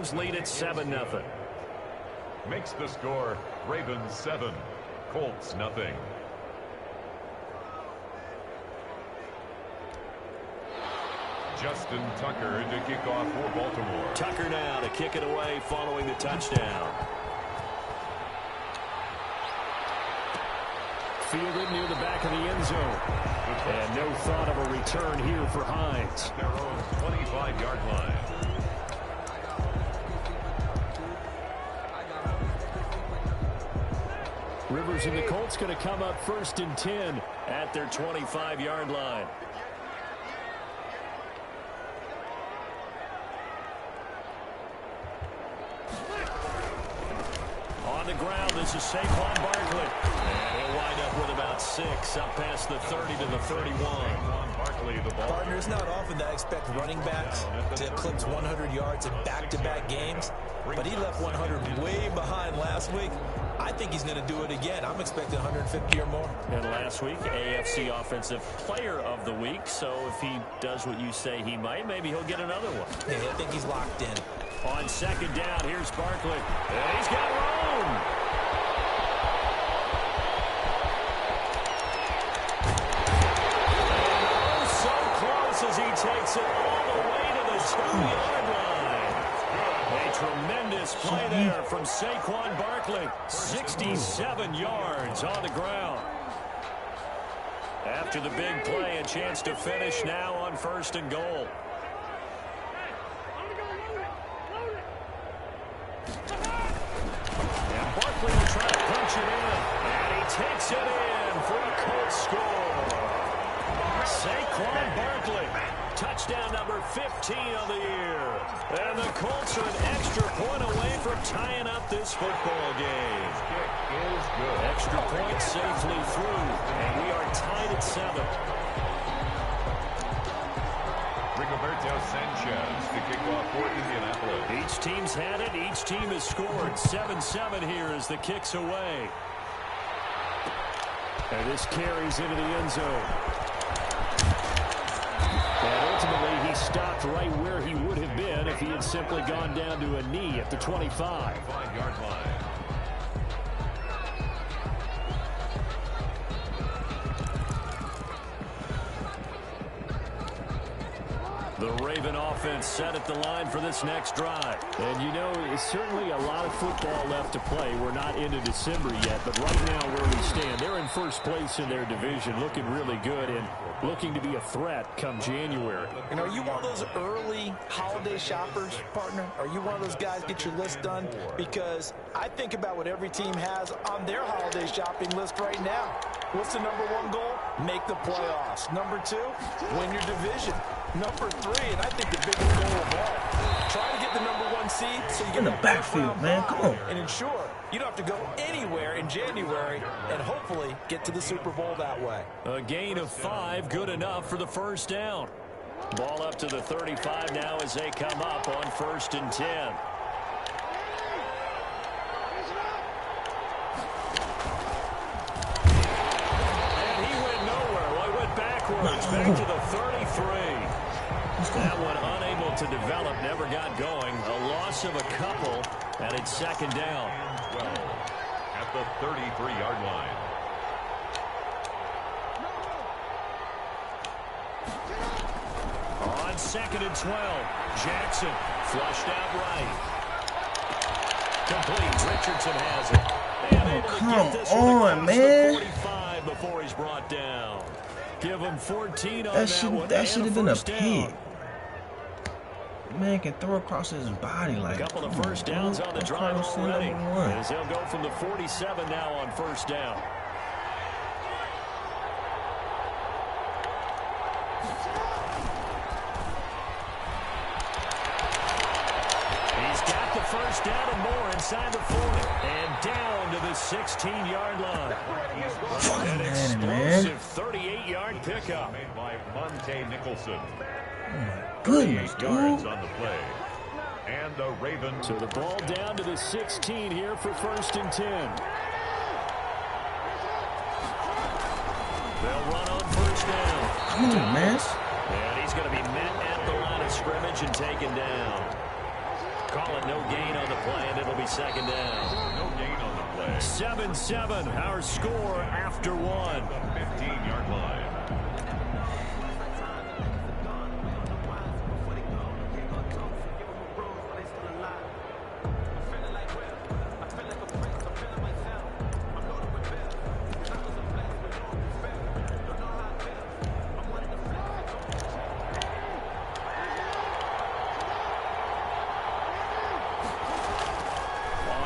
Ravens lead at 7-0. Makes the score Ravens 7, Colts nothing. Justin Tucker to kick off for Baltimore. Tucker now to kick it away following the touchdown. Fielded near the back of the end zone. And no thought of a return here for Hines. Their own 25-yard line. Rivers and the Colts going to come up 1st and 10 at their 25-yard line. On the ground, this is Saquon Barkley. And he'll wind up with about 6 up past the 30 to the 31. Barkley, the ball. Partner, it's not often that I expect running backs to eclipse 100 yards in back-to-back games, but he left 100 way behind last week. I think he's going to do it again. I'm expecting 150 or more. And last week, AFC Offensive Player of the Week. So if he does what you say he might, maybe he'll get another one. Yeah, I think he's locked in. On 2nd down, here's Barkley. And he's got room. And so close as he takes it all the way to the 2-yard line. A tremendous play there from Saquon Barkley. 67 yards on the ground. After the big play, a chance to finish now on 1st and goal. And Barkley will try to punch it in. And he takes it in for a Colts score. Saquon Barkley. Touchdown number 15 of the year. And the Colts are an extra point away from tying up this football game. Kick is good. Extra point safely through. And we are tied at 7. Rigoberto Sanchez to kick off for Indianapolis. Each team's had it. Each team has scored. 7-7 here as the kick's away. And this carries into the end zone. And ultimately, he stopped right where he would have been if he had simply gone down to a knee at the 25. 5-yard line. The Raven offense set at the line for this next drive. And you know, it's certainly a lot of football left to play. We're not into December yet, but right now where we stand, they're in 1st place in their division, looking really good and looking to be a threat come January. And are you one of those early holiday shoppers, partner? Are you one of those guys get your list done? Because I think about what every team has on their holiday shopping list right now. What's the number 1 goal? Make the playoffs. Number 2, win your division. Number 3, and I think the biggest goal of all, try to get the number 1 seed so you get in the backfield, man. Come on. and ensure you don't have to go anywhere in January and hopefully get to the Super Bowl that way. A gain of 5, good enough for the 1st down. Ball up to the 35 now as they come up on 1st and 10. And he went nowhere. Well, he went backwards, back to the 33. That one unable to develop, never got going. A loss of a couple, and it's 2nd down. 12 at the 33-yard line. On 2nd and 12, Jackson flushed out right. Complete. Richardson has it. And able to get this one across the 45 before he's brought down. Give him 14 on that one. That should have been a first down. pick. Man can throw across his body like. A couple of first downs on the drive already. As he'll go from the 47 now on 1st down. He's got the 1st down and more inside the 40. And down to the 16-yard line. An explosive 38-yard pickup. Made by Monte Nicholson. Oh my goodness, dude. Yards on the play. And the Ravens. So the ball down to the 16 here for 1st and 10. They'll run on 1st down. Come on, man. And he's going to be met at the line of scrimmage and taken down. Call it no gain on the play, and it'll be second down. No gain on the play. 7-7, our score after one. The 15-yard line.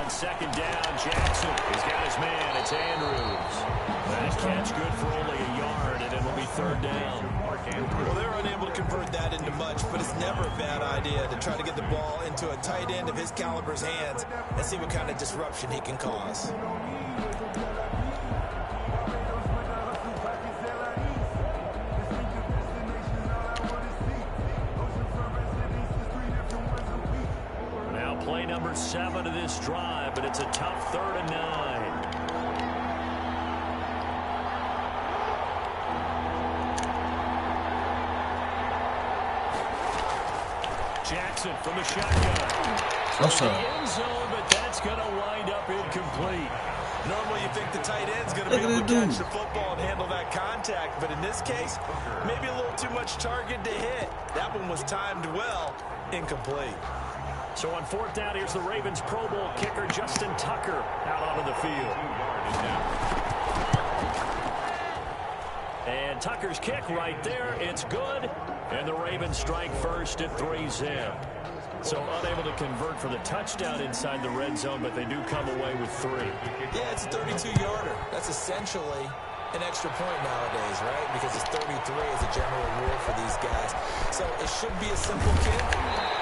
Second down, Jackson. He's got his man. It's Andrews. That catch good for only a yard, and it'll be third down. Well, they're unable to convert that into much, but it's never a bad idea to try to get the ball into a tight end of his caliber's hands and see what kind of disruption he can cause. Play number 7 of this drive, but it's a tough 3rd and 9. Jackson from the shotgun. Also, The end zone, but that's going to wind up incomplete. Normally you think the tight end's going to be able to catch the football and handle that contact, but in this case, maybe a little too much target to hit. That one was timed well, incomplete. So on 4th down, here's the Ravens Pro Bowl kicker, Justin Tucker, out onto the field. And Tucker's kick right there. It's good. And the Ravens strike first at 3-zip. So unable to convert for the touchdown inside the red zone, but they do come away with 3. Yeah, it's a 32-yarder. That's essentially an extra point nowadays, right? Because it's 33 as a general rule for these guys. So it should be a simple kick.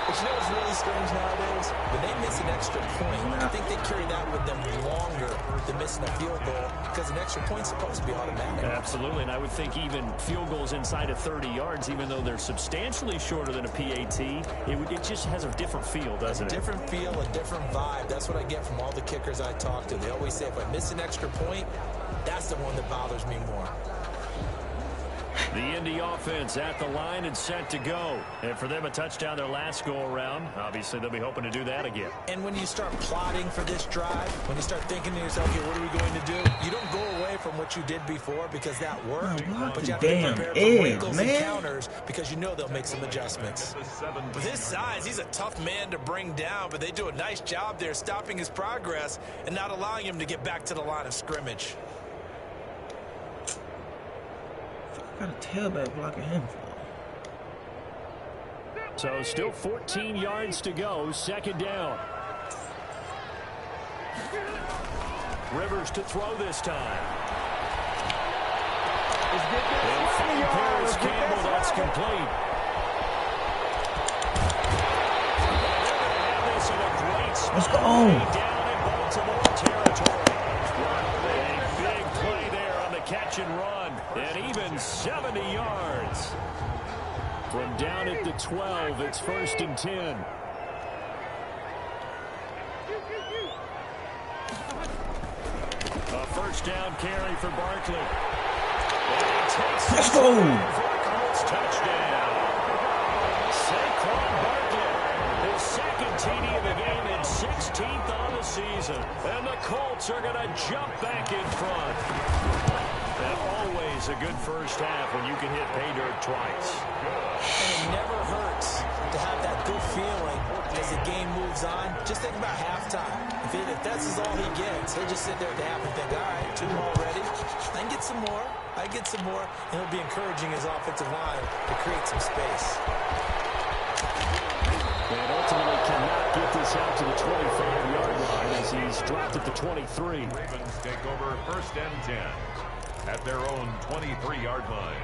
But you know what's really strange nowadays? When they miss an extra point, I think they carry that with them longer than missing a field goal because an extra point's supposed to be automatic. Absolutely, and I would think even field goals inside of 30 yards, even though they're substantially shorter than a PAT, it just has a different feel, doesn't it? A different feel, a different vibe. That's what I get from all the kickers I talk to. They always say if I miss an extra point, that's the one that bothers me more. The Indy offense at the line and set to go. And for them, a touchdown their last go-around. Obviously, they'll be hoping to do that again. And when you start plotting for this drive, when you start thinking to yourself, okay, what are we going to do? You don't go away from what you did before because that worked. But you have to be prepared for wrinkles and counters because you know they'll make some adjustments. With his size, he's a tough man to bring down, but they do a nice job there stopping his progress and not allowing him to get back to the line of scrimmage. got a tailback blocking him. So still 14 yards to go. Second down. Rivers to throw this time. And from Paris Campbell, that's complete. Let's go. Down in Baltimore territory. A big play there on the catch and run. And even 70 yards. From down at the 12, it's 1st and 10. A first down carry for Barkley. Let's go. Touchdown. Saquon Barkley, his second TD of the game and 16th on the season. And the Colts are going to jump back in front. And always a good first half when you can hit pay dirt twice. And it never hurts to have that good feeling as the game moves on. Just think about halftime. If that's all he gets, he'll just sit there at the half and think, all right, 2 already. I can get some more. I get some more. And he'll be encouraging his offensive line to create some space. And ultimately cannot get this out to the 25-yard line as he's dropped at the 23. Ravens take over 1st and 10 at their own 23-yard line.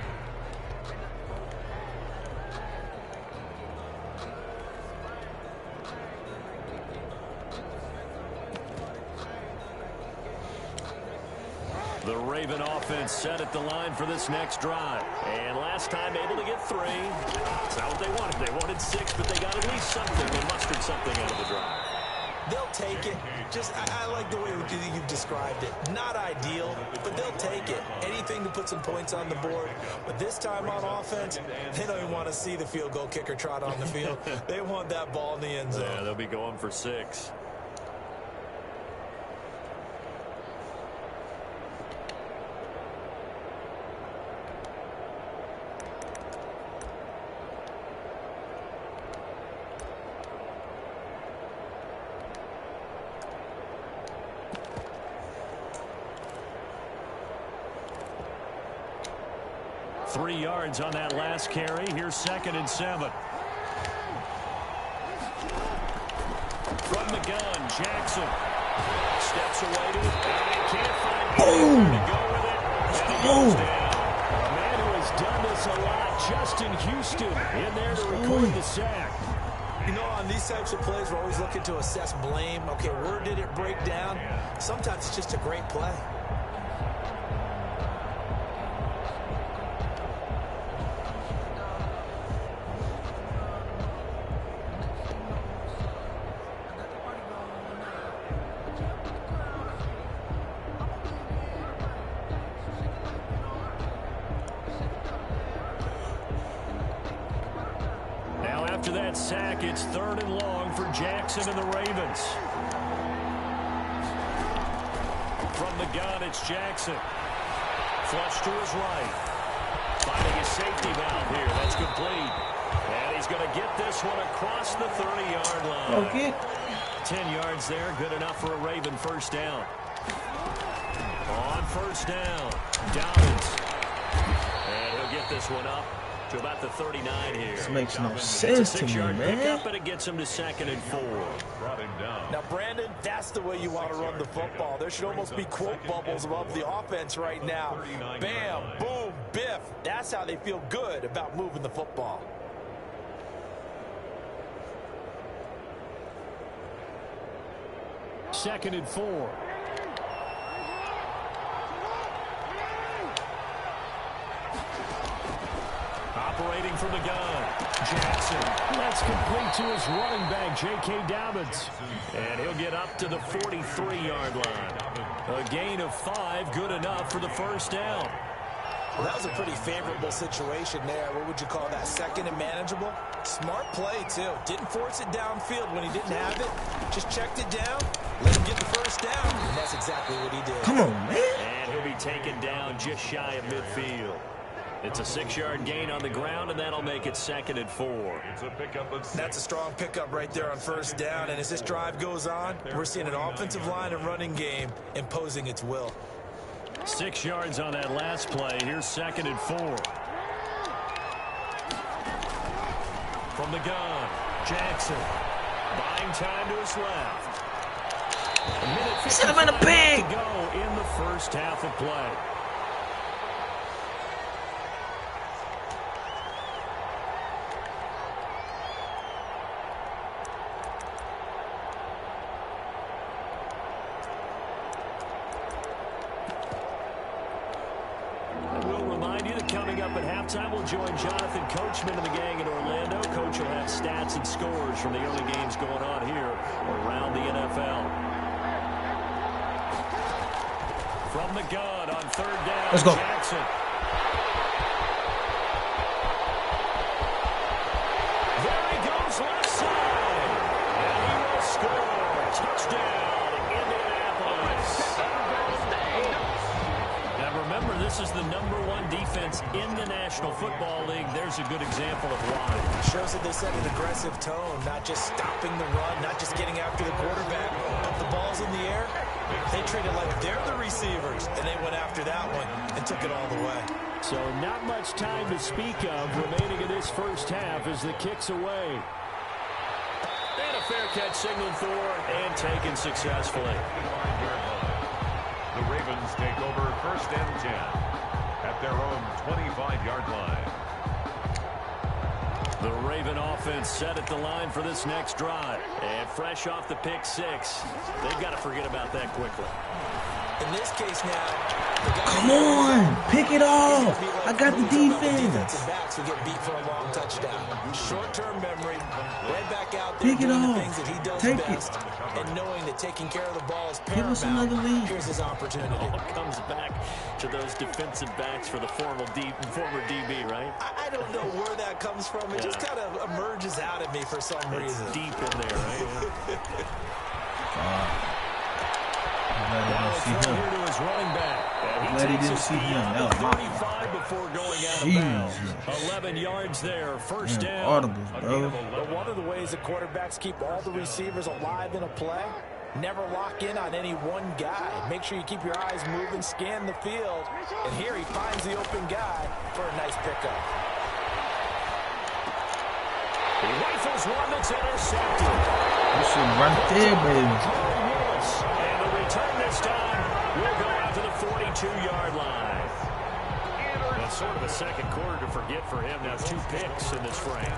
The Raven offense set at the line for this next drive. And last time able to get 3. That's not what they wanted. They wanted 6, but they got at least something. They mustered something out of the drive. They'll take it. Just, I like the way you've described it. Not ideal, but they'll take it. Anything to put some points on the board. But this time on offense, they don't even want to see the field goal kicker trot on the field. They want that ball in the end zone. Yeah, they'll be going for 6. Three yards on that last carry. Here's 2nd and 7. From the gun, Jackson steps away to it. Can't find anywhere to go with it. And he goes down. A man who has done this a lot, Justin Houston, in there to record the sack. You know, on these types of plays, we're always looking to assess blame. Okay, where did it break down? Sometimes it's just a great play. After that sack, it's 3rd and long for Jackson and the Ravens. From the gun, it's Jackson. Flush to his right. Finding his safety valve here. That's complete. And he's going to get this one across the 30-yard line. Okay. 10 yards there. Good enough for a Raven first down. On first down, Dobbins. And he'll get this one up to about the 39 here. This makes no sense to me, man. Pickup, and it gets him to 2nd and 4. Brought him down. Now, Brandon, that's the way you want to run the football. There should almost be quote bubbles above the offense right now. Bam, boom, biff. That's how they feel good about moving the football. Second and 4. Operating from the gun, Jackson. That's complete to his running back, J.K. Dobbins. And he'll get up to the 43-yard line. A gain of 5, good enough for the first down. Well, that was a pretty favorable situation there. What would you call that? 2nd and manageable? Smart play, too. Didn't force it downfield when he didn't have it. Just checked it down, let him get the first down, and that's exactly what he did. Come on, man. And he'll be taken down just shy of midfield. It's a 6-yard gain on the ground, and that'll make it 2nd and 4. It's a pickup of 6. That's a strong pickup right there on first down. And as this drive goes on, we're seeing an offensive line and running game imposing its will. 6 yards on that last play. Here's 2nd and 4. From the gun, Jackson. Buying time to his left. A minute 55 to go in the first half of play. Coming up at halftime, we'll join Jonathan Coachman and the gang in Orlando. Coach will have stats and scores from the early games going on here around the NFL. From the gun on 3rd down, let's go. Jackson. There he goes, left side. And he will score. Touchdown, Indianapolis. Now remember, this is the #1 defense in the National Football League. There's a good example of why. It shows that they set an aggressive tone, not just stopping the run, not just getting after the quarterback. If the ball's in the air, they treat it like they're the receivers, and they went after that one and took it all the way. So not much time to speak of remaining in this first half as the kick's away. And a fair catch signaled for and taken successfully. The Ravens take over 1st and 10 at their own 25-yard line. The Raven offense set at the line for this next drive. And fresh off the pick 6, they've got to forget about that quickly. In this case now, the guy Come on, pick it off. I got the defense. Defensive backs who get beat for a long touchdown. Short-term memory, right back out there Pick it doing the off. things that he does Take best, it. and knowing that taking care of the ball is Give us paramount. another lead. Here's his opportunity. Comes back to those defensive backs for the former DB, right? I don't know where that comes from. It just kind of emerges out of me for some reason. Deep in there, right? I'm glad I didn't see him. Here to his running back. I'm glad he didn't see him. That was my 35 before going out of bounds. 11 yards there, first down. Audibles, bro. But one of the ways that quarterbacks keep all the receivers alive in a play, never lock in on any one guy. Make sure you keep your eyes moving, scan the field, and here he finds the open guy for a nice pickup. He rifles one that's intercepted. That shit right there, baby. And the return this time will go out to the 42-yard line. That's sort of a second quarter to forget for him. Now 2 picks in this frame.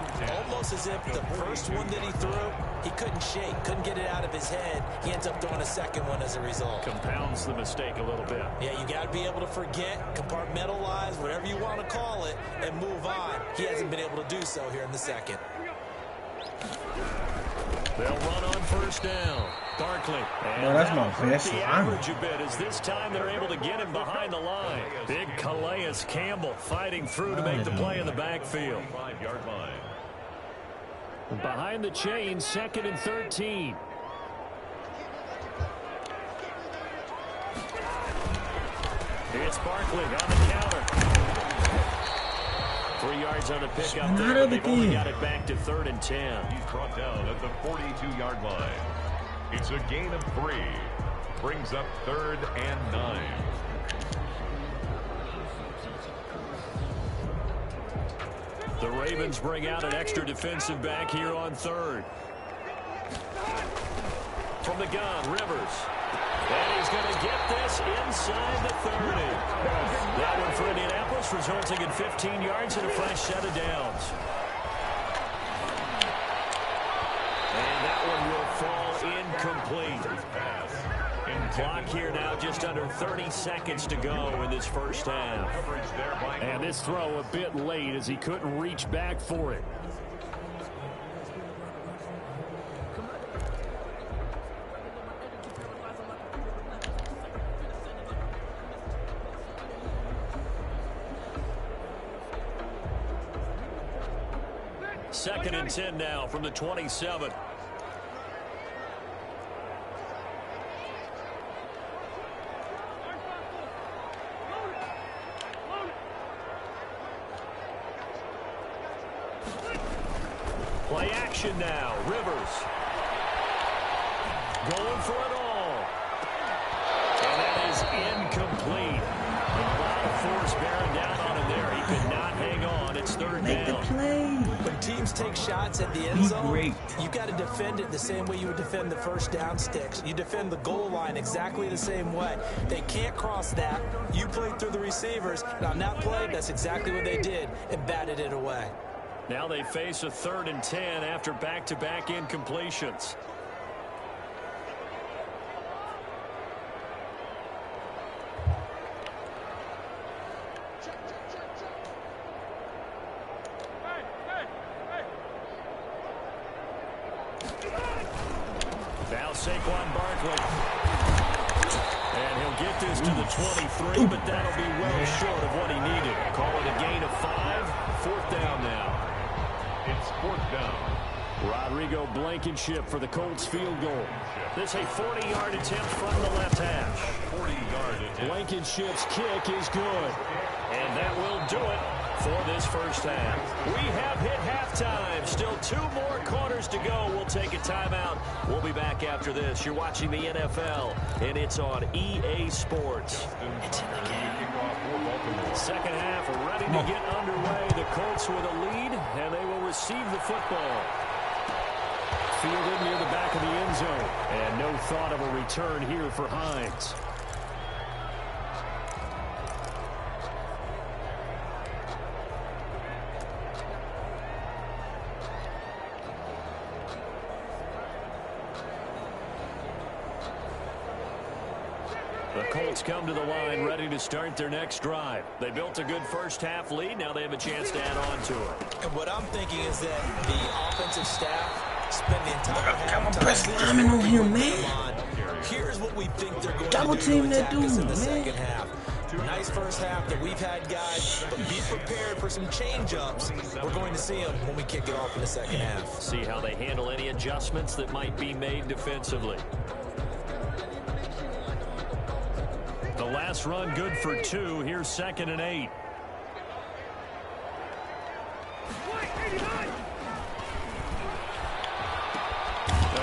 Almost as if the first one that he threw, he couldn't shake, couldn't get it out of his head. He ends up throwing a second one as a result. Compounds the mistake a little bit. Yeah, you got to be able to forget, compartmentalize, whatever you want to call it, and move on. He hasn't been able to do so here in the second. They'll run on first down. Barkley. No, that's my best The line. average a bit as this time they're able to get him behind the line. Big Calais Campbell fighting through to make the play in the backfield. 5-yard line. Behind the chain, 2nd and 13. It's Barkley on the counter. 3 yards on the pickup there. They've only got it back to 3rd and 10. He's brought down at the 42-yard line. It's a gain of 3. Brings up 3rd and 9. The Ravens bring out an extra defensive back here on 3rd. From the gun, Rivers. And he's going to get this inside the 30. That one for Indianapolis, resulting in 15 yards and a fresh set of downs. And that one will fall incomplete. Clock here now just under 30 seconds to go in this first half. And this throw a bit late as he couldn't reach back for it. Second and 10 now from the 27. Play action now. Rivers. Going for it all. And that is incomplete. A lot of force bearing down on him there. He could not hang on. It's 3rd Make the down. play. When teams take shots at the end zone, you got to defend it the same way you would defend the first down sticks. You defend the goal line exactly the same way. They can't cross that. You played through the receivers, and on that play, that's exactly what they did, and batted it away. Now they face a 3rd and 10 after back-to-back incompletions. Now Saquon Barkley. And he'll get this to the 23, but that'll be well short of what he needed. Call it a gain of 5. 4th down now. It's 4th down. Rodrigo Blankenship for the Colts field goal. This a 40-yard attempt from the left hash. 40-yard attempt. Blankenship's kick is good. And that will do it for this first half. We have hit halftime. Still 2 more quarters to go. We'll take a timeout. We'll be back after this. You're watching the NFL, and it's on EA Sports. It's in the game. Second half ready to get underway. The Colts with a lead, and they will receive the football. Fielded near the back of the end zone. And no thought of a return here for Hines. The Colts come to the line ready to start their next drive. They built a good first-half lead. Now they have a chance to add on to it. And what I'm thinking is that the offensive staff spend the entire I'm pressing timing on him, man. Here's what we think they're going Double to do team to that attack dude, us in the man. second half. Nice first half that we've had, guys, but be prepared for some change-ups. We're going to see them when we kick it off in the second half. See how they handle any adjustments that might be made defensively. The last run good for 2. Here's 2nd and 8.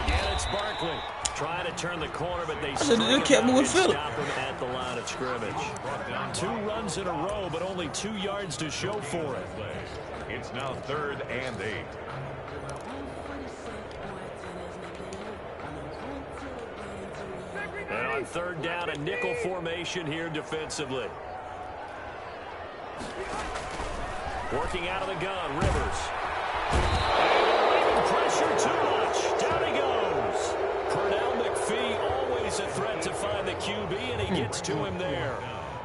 Again, it's Barkley. Trying to turn the corner, but they stop him at the line of scrimmage. 2 runs in a row, but only 2 yards to show for it. It's now 3rd and 8. And on 3rd down, a nickel formation here defensively. Working out of the gun, Rivers. Pressure too much. Down he goes. Always a threat to find the QB, and he gets to him there.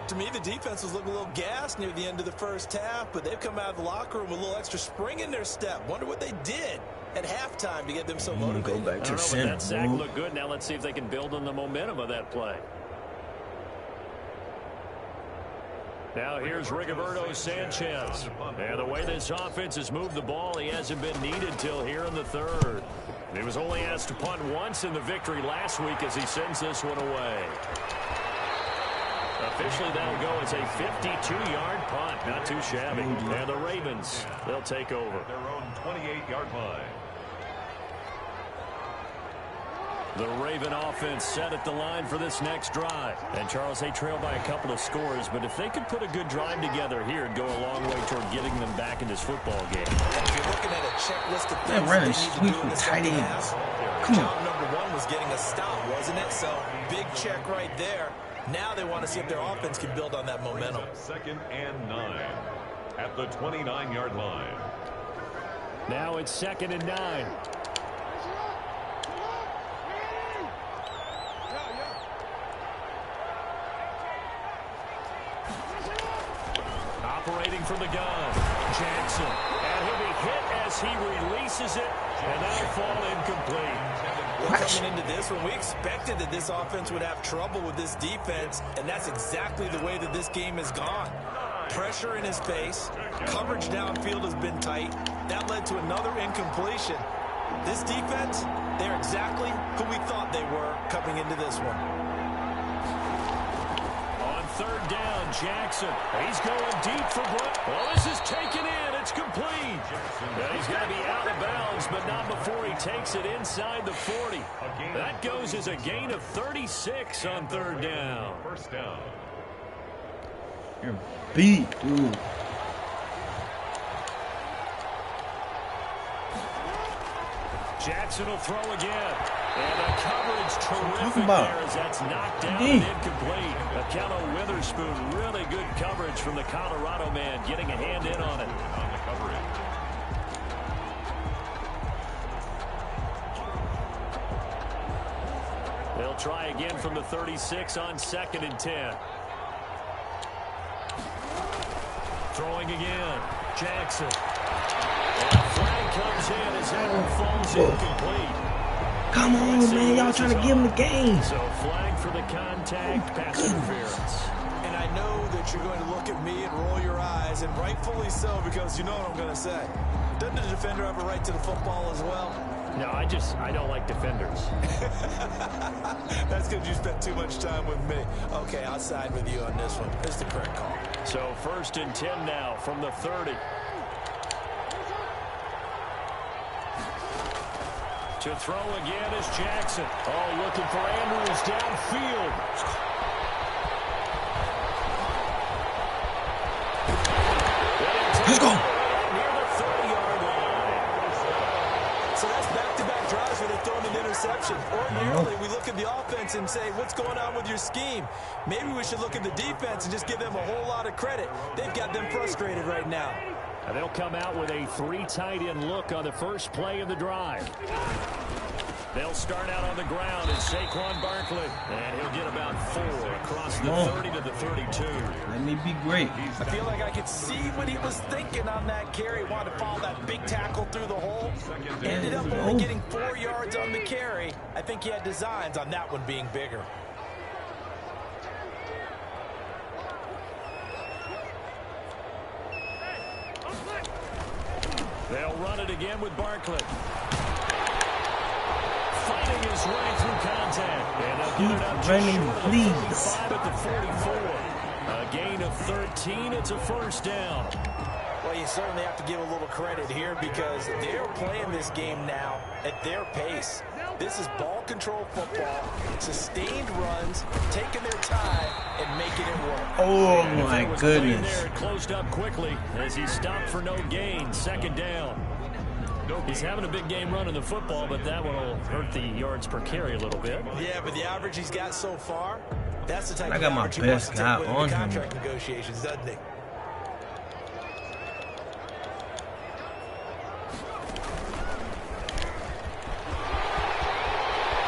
To me, the defense was looking a little gassed near the end of the first half, but they've come out of the locker room with a little extra spring in their step. Wonder what they did at halftime to get them so motivated. Go back to center, that sack looked good. Now let's see if they can build on the momentum of that play. Now here's Rigoberto Sanchez. And the way this offense has moved the ball, he hasn't been needed till here in the 3rd. He was only asked to punt once in the victory last week as he sends this one away. Officially, that'll go as a 52-yard punt. Not too shabby. And the Ravens, they'll take over. Their own 28-yard line. The Raven offense set at the line for this next drive. And, Charles, they trail by a couple of scores, but if they could put a good drive together here, it'd go a long way toward getting them back in this football game. If you're looking at a checklist of things running they need sweep to do in with the tight second ends. half, Come on. job number 1 was getting a stop, wasn't it? So, big check right there. Now they want to see if their offense can build on that momentum. 2nd and 9 at the 29-yard line. Now it's 2nd and 9. Operating from the gun, Jackson. And he'll be hit as he releases it, and that'll fall incomplete. Well, coming into this one, we expected that this offense would have trouble with this defense, and that's exactly the way that this game has gone. Pressure in his face, coverage downfield has been tight. That led to another incompletion. This defense, they're exactly who we thought they were coming into this one. On 3rd down, Jackson. He's going deep for Brook. Well, this is taken in. It's complete. And he's got to be out of bounds, but not before he takes it inside the 40. That goes as a gain of 36 on 3rd down. First down. You're beat, dude. Jackson will throw again. And the coverage terrific there as that's knocked down and incomplete. Akello Witherspoon, really good coverage from the Colorado man, getting a hand in on it. On the coverage. They'll try again from the 36 on 2nd and 10. Throwing again. Jackson. And a flag comes in as that one falls incomplete. Come on, man. Y'all trying to give him the game. So flag for the contact, pass interference. And I know that you're going to look at me and roll your eyes, and rightfully so, because you know what I'm going to say. Doesn't the defender have a right to the football as well? No, I don't like defenders. That's because you spent too much time with me. Okay, I'll side with you on this one. It's the correct call. So 1st and 10 now from the 30. To throw again is Jackson. Oh, looking for Andrews downfield. Let's go. Near the 30-yard line. So that's back-to-back drives where they've thrown an interception. Ordinarily, we look at the offense and say, what's going on with your scheme? Maybe we should look at the defense and just give them a whole lot of credit. They've got them frustrated right now. And they'll come out with a 3 tight end look on the first play of the drive. They'll start out on the ground as Saquon Barkley. And he'll get about 4 across the 30 to the 32. Let me be great. I feel like I could see what he was thinking on that carry. Wanted to follow that big tackle through the hole. Ended up only getting 4 yards on the carry. I think he had designs on that one being bigger. They'll run it again with Barkley. Fighting his way through contact. And they'll get it up running, please. 45 at the 44. A gain of 13. It's a first down. Well, you certainly have to give a little credit here because they're playing this game now at their pace. This is ball control football, sustained runs, taking their time and making it work. Oh my goodness. There, it closed up quickly as he stopped for no gain. Second down. He's having a big game running the football, but that one will hurt the yards per carry a little bit. Yeah, but the average he's got so far, that's the type I of got my average he wants best to guy take with on the him. contract negotiations, doesn't he?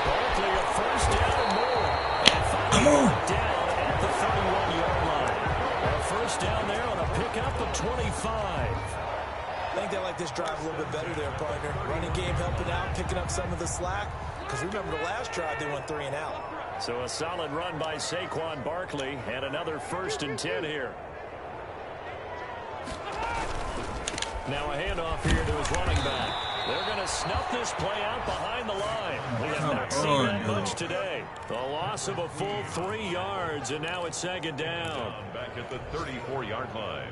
Barkley, a first down and more. And finally down at the 31-yard line. A first down there on a pickup of 25. I think they like this drive a little bit better there, partner. Running game helping out, picking up some of the slack. Because remember the last drive, they went 3 and out. So a solid run by Saquon Barkley and another 1st and 10 here. Now a handoff here to his running back. They're going to snuff this play out behind the line. We have not seen that much today. The loss of a full 3 yards, and now it's 2nd down. Back at the 34-yard line.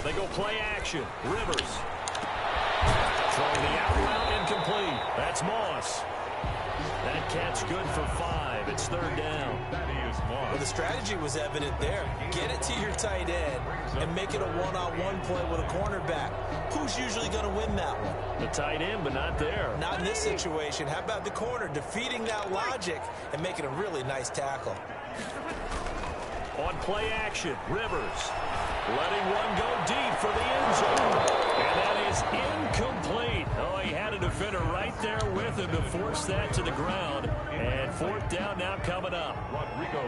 They go play action. Rivers. Throwing the out route incomplete. That's Moss. That catch good for 5. It's 3rd down. Well, the strategy was evident there. Get it to your tight end and make it a one-on-one play with a cornerback. Who's usually going to win that one? The tight end, but not there. Not in this situation. How about the corner defeating that logic and making a really nice tackle? On play action, Rivers letting one go deep for the end zone. And that is incomplete. Oh, he had a defender right there with him to force that to the ground. And 4th down now coming up.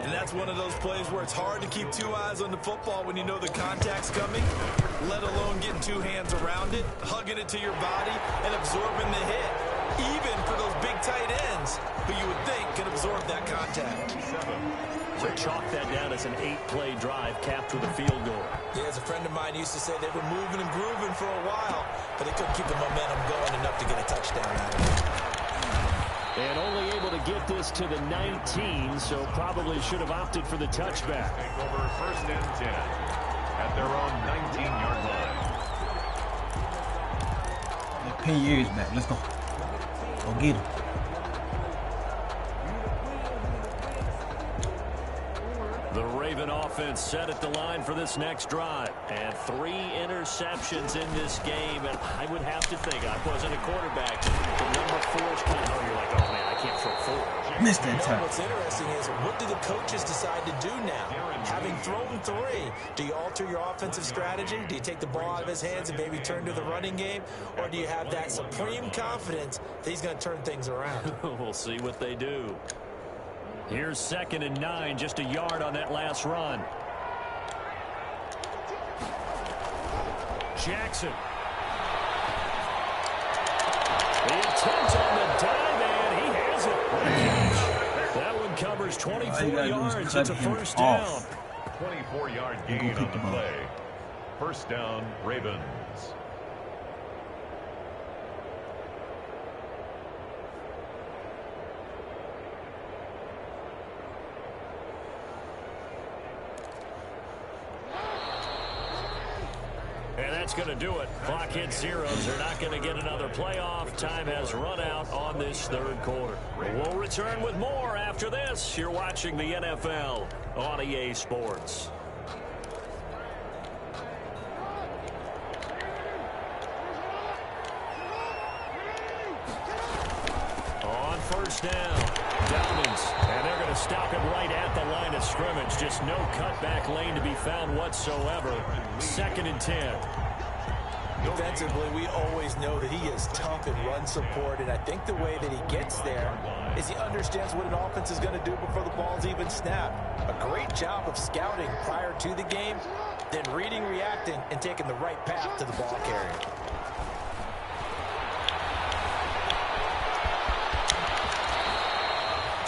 And that's one of those plays where it's hard to keep 2 eyes on the football when you know the contact's coming, let alone getting 2 hands around it, hugging it to your body, and absorbing the hit. Even for those big tight ends who you would think can absorb that contact. So chalk that down as an 8-play drive capped with a field goal. Yeah, as a friend of mine used to say, they were moving and grooving for a while, but they couldn't keep the momentum going enough to get a touchdown out of it. And only able to get this to the 19, so probably should have opted for the touchback. Take over 1st and 10 at their own 19-yard line. Pin your ears back. Let's go. Go get him. The Raven offense set at the line for this next drive. And 3 interceptions in this game. And I would have to think, I wasn't a quarterback, the number 4's coming. Oh, you're like, oh, man, I can't throw 4. Missed that time. What's interesting is, what do the coaches decide to do now? Having thrown 3, do you alter your offensive strategy? Do you take the ball out of his hands and maybe turn to the running game? Or do you have that supreme confidence that he's going to turn things around? We'll see what they do. Here's 2nd and 9, just a yard on that last run. Jackson. The attempt on the dive, and he has it. That one covers 24 yards. It's a 1st down. 24-yard gain on the play. 1st down, Ravens. And that's going to do it. Clock hits 0s. They're not going to get another playoff. Time has run out on this 3rd quarter. We'll return with more after this. You're watching the NFL on EA Sports. On 1st down, Downings, and they're going to stop him right at the line of scrimmage. Just no cutback lane to be found whatsoever. 2nd and 10. Defensively, we always know that he is tough in run support, and I think the way that he gets there is he understands what an offense is going to do before the ball's even snapped. A great job of scouting prior to the game, then reading, reacting, and taking the right path to the ball carrier.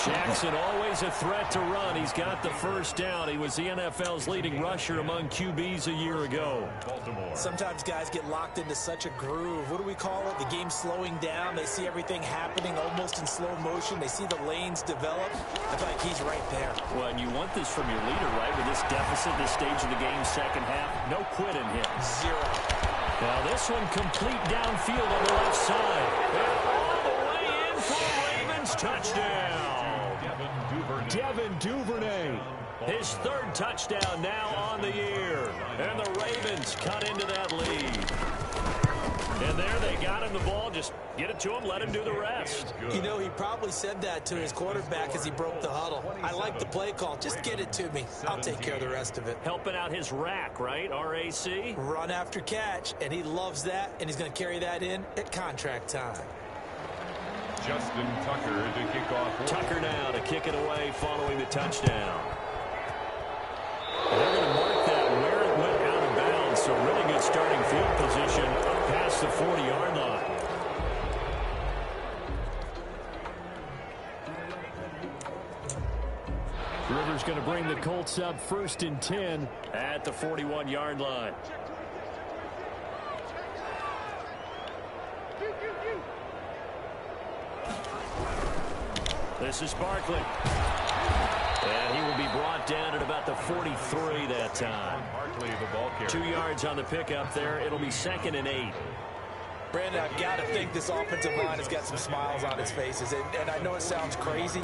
Jackson always a threat to run. He's got the first down. He was the NFL's leading rusher among QBs a year ago. Sometimes guys get locked into such a groove. What do we call it? The game's slowing down. They see everything happening almost in slow motion. They see the lanes develop. I feel like he's right there. Well, and you want this from your leader, right? With this deficit, this stage of the game, second half, no quitting him. 0. Now this one complete downfield on the left side. And all the way in for a Ravens touchdown. Devin Duvernay, his 3rd touchdown now on the year. And the Ravens cut into that lead. And there they got him the ball. Just get it to him, let him do the rest. You know, he probably said that to his quarterback as he broke the huddle. I like the play call. Just get it to me. I'll take care of the rest of it. Helping out his rack, right? RAC? Run after catch, and he loves that, and he's going to carry that in at contract time. Justin Tucker to kick off. Tucker now to kick it away following the touchdown. And they're going to mark that where it went out of bounds. So really good starting field position up past the 40-yard line. Rivers going to bring the Colts up 1st and 10 at the 41-yard line. This is Barkley. And he will be brought down at about the 43 that time. Barkley, the ball carrier. 2 yards on the pickup there. It'll be 2nd and 8. Brandon, I've got to think this offensive line has got some smiles on its faces. And I know it sounds crazy,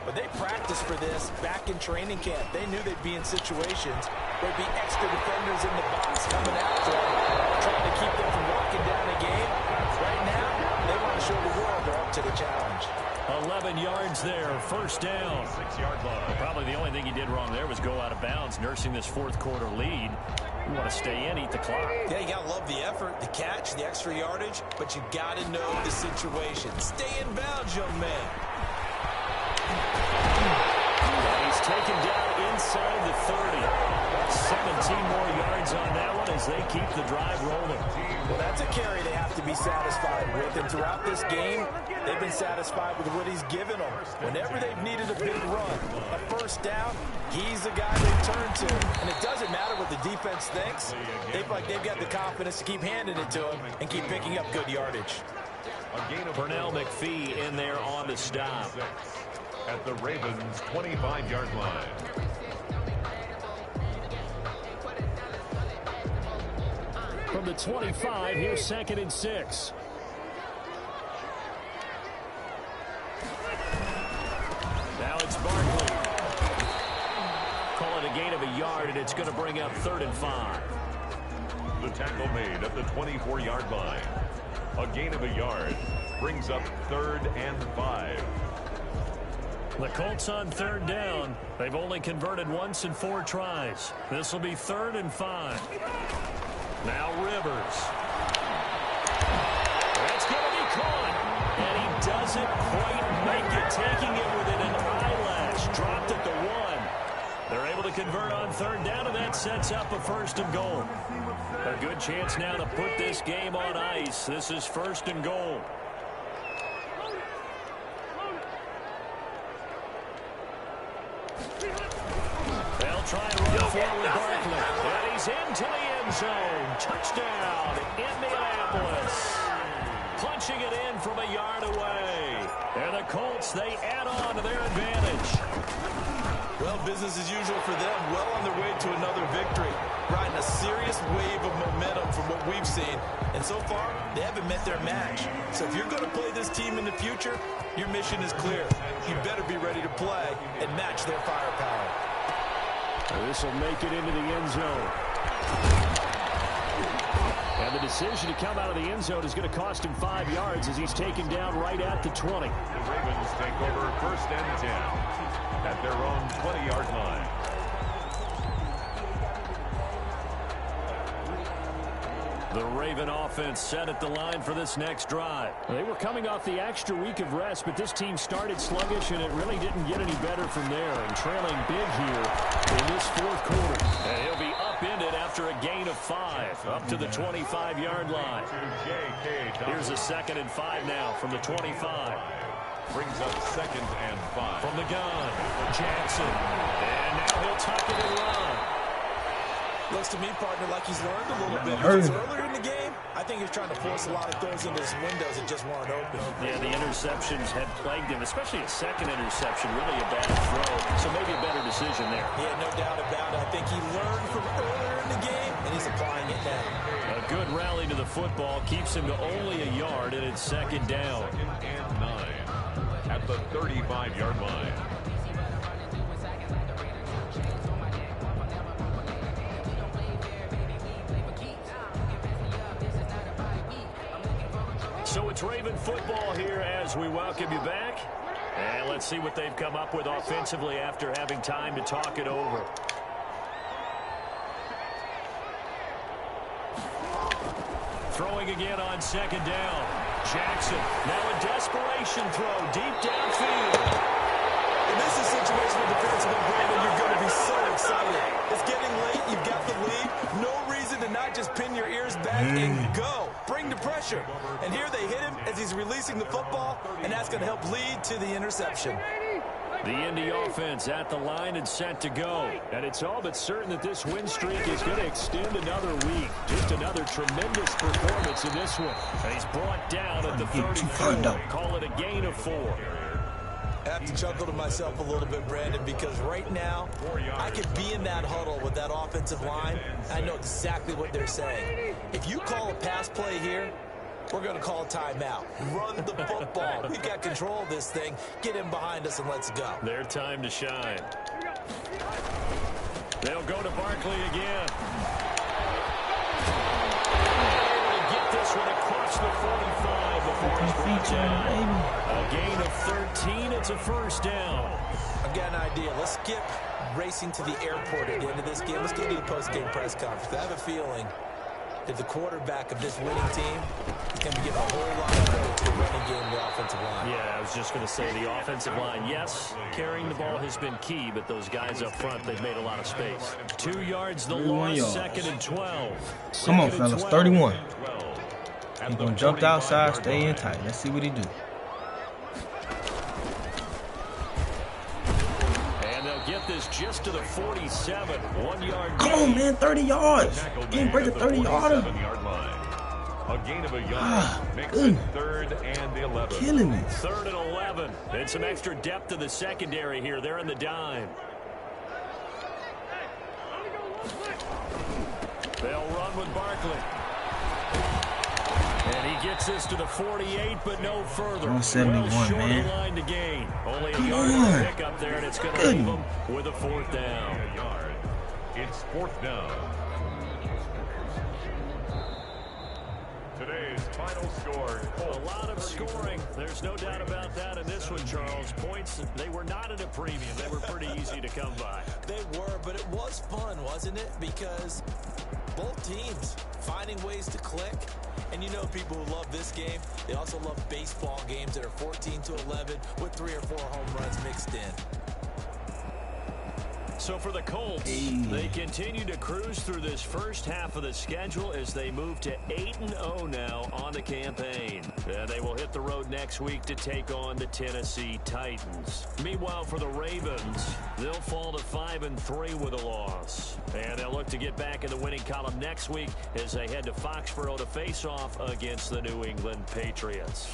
but they practiced for this back in training camp. They knew they'd be in situations where there'd be extra defenders in the box coming after them, trying to keep them from walking down the game. Right now, they want to show the world they're up to the challenge. 11 yards there, 1st down. 6-yard line. Probably the only thing he did wrong there was go out of bounds, nursing this 4th quarter lead. You want to stay in, eat the clock. Yeah, you got to love the effort, the catch, the extra yardage, but you got to know the situation. Stay in bounds, young man. And he's taken down inside the 30. 17 more yards on that one as they keep the drive rolling. Well, that's a carry they have to be satisfied with. And throughout this game, they've been satisfied with what he's given them. Whenever they've needed a big run, a 1st down, he's the guy they turn to. And it doesn't matter what the defense thinks. They feel like they've got the confidence to keep handing it to him and keep picking up good yardage. Pernell McPhee in there on the stop. At the Ravens' 25-yard line. From the 25, here's 2nd and 6. Now it's Barkley. Call it a gain of a yard, and it's going to bring up 3rd and 5. The tackle made at the 24-yard line. A gain of a yard brings up 3rd and 5. The Colts on 3rd down. They've only converted once in 4 tries. This will be 3rd and 5. Now Rivers. That's going to be caught. And he doesn't quite make it, taking it within an eyelash. Dropped at the 1. They're able to convert on 3rd down, and that sets up a 1st and goal. A good chance now to put this game on ice. This is 1st and goal. They'll try and run forward Barkley. And he's into the end zone. Touchdown, Indianapolis. Punching it in from a yard away. And the Colts, they add on to their advantage. Well, business as usual for them. Well on their way to another victory. Riding a serious wave of momentum from what we've seen. And so far, they haven't met their match. So if you're going to play this team in the future, your mission is clear. You better be ready to play and match their firepower. This will make it into the end zone. And the decision to come out of the end zone is going to cost him 5 yards as he's taken down right at the 20. The Ravens take over 1st and 10 at their own 20-yard line. The Raven offense set at the line for this next drive. They were coming off the extra week of rest, but this team started sluggish, and it really didn't get any better from there. And trailing big here in this fourth quarter. And he'll be upended after a gain of 5, up to the 25-yard line. Here's a 2nd and 5 now from the 25. Brings up 2nd and 5. From the gun, Jackson. And now he'll tuck it and run. Looks to me, partner, like he's learned a little bit. Because earlier in the game, I think he's trying to force a lot of throws into his windows that just weren't open. Yeah, the interceptions had plagued him, especially a second interception, really a bad throw. So maybe a better decision there. Yeah, no doubt about it. I think he learned from earlier in the game, and he's applying it now. A good rally to the football keeps him to only a yard, and it's 2nd down. 2nd and 9 at the 35-yard line. So it's Raven football here as we welcome you back. And let's see what they've come up with offensively after having time to talk it over. Throwing again on 2nd down. Jackson, now a desperation throw deep downfield. And this is a situation with defensive Brandon, you're going to be so excited. It's getting late, you've got the lead. No reason to not just pin your ears back and go. Bring the pressure. And here they hit him as he's releasing the football, and that's going to help lead to the interception. The Indy offense at the line and set to go. And it's all but certain that this win streak is going to extend another week. Just another tremendous performance in this one. And he's brought down at the 34. Call it a gain of 4. I have to chuckle to myself a little bit, Brandon, because right now I could be in that huddle with that offensive line. I know exactly what they're saying. If you call a pass play here, we're going to call a timeout. Run the football. We've got control of this thing. Get him behind us and let's go. Their time to shine. They'll go to Barkley again. Able to get this one across the 45 before he's brought down. A gain of 13. It's a 1st down. I've got an idea. Let's skip racing to the airport at the end of this game. Let's go to the post-game press conference. I have a feeling that the quarterback of this winning team is going to be given a whole lot of credit to the running game and the offensive line. Yeah, I was just going to say the offensive line, yes, carrying the ball has been key, but those guys up front, they've made a lot of space. 2 yards the loss, 2nd and 12. Come on, fellas, 31. He's going to jump outside, stay in tight. Let's see what he do. Get this just to the 47. 1 yard. Come on, man, 30 yards. Can't break a 30-yarder. A gain of a yard makes it 3rd and 11. Killing me. 3rd and 11. And some extra depth to the secondary here. They're in the dime. They'll run with Barkley. And he gets this to the 48, but no further. 71, well short man. of the line to gain. Only a yard to pick up there, and it's going to leave him with a 4th down. It's 4th down. Today's final score. A lot of scoring. There's no doubt about that in this one, Charles. Points, they were not at a premium. They were pretty easy to come by. They were, but it was fun, wasn't it? Because both teams finding ways to click. And you know people who love this game, they also love baseball games that are 14-11 with 3 or 4 home runs mixed in. So for the Colts, they continue to cruise through this first half of the schedule as they move to 8-0 now on the campaign. And they will hit the road next week to take on the Tennessee Titans. Meanwhile, for the Ravens, they'll fall to 5-3 with a loss. And they'll look to get back in the winning column next week as they head to Foxborough to face off against the New England Patriots.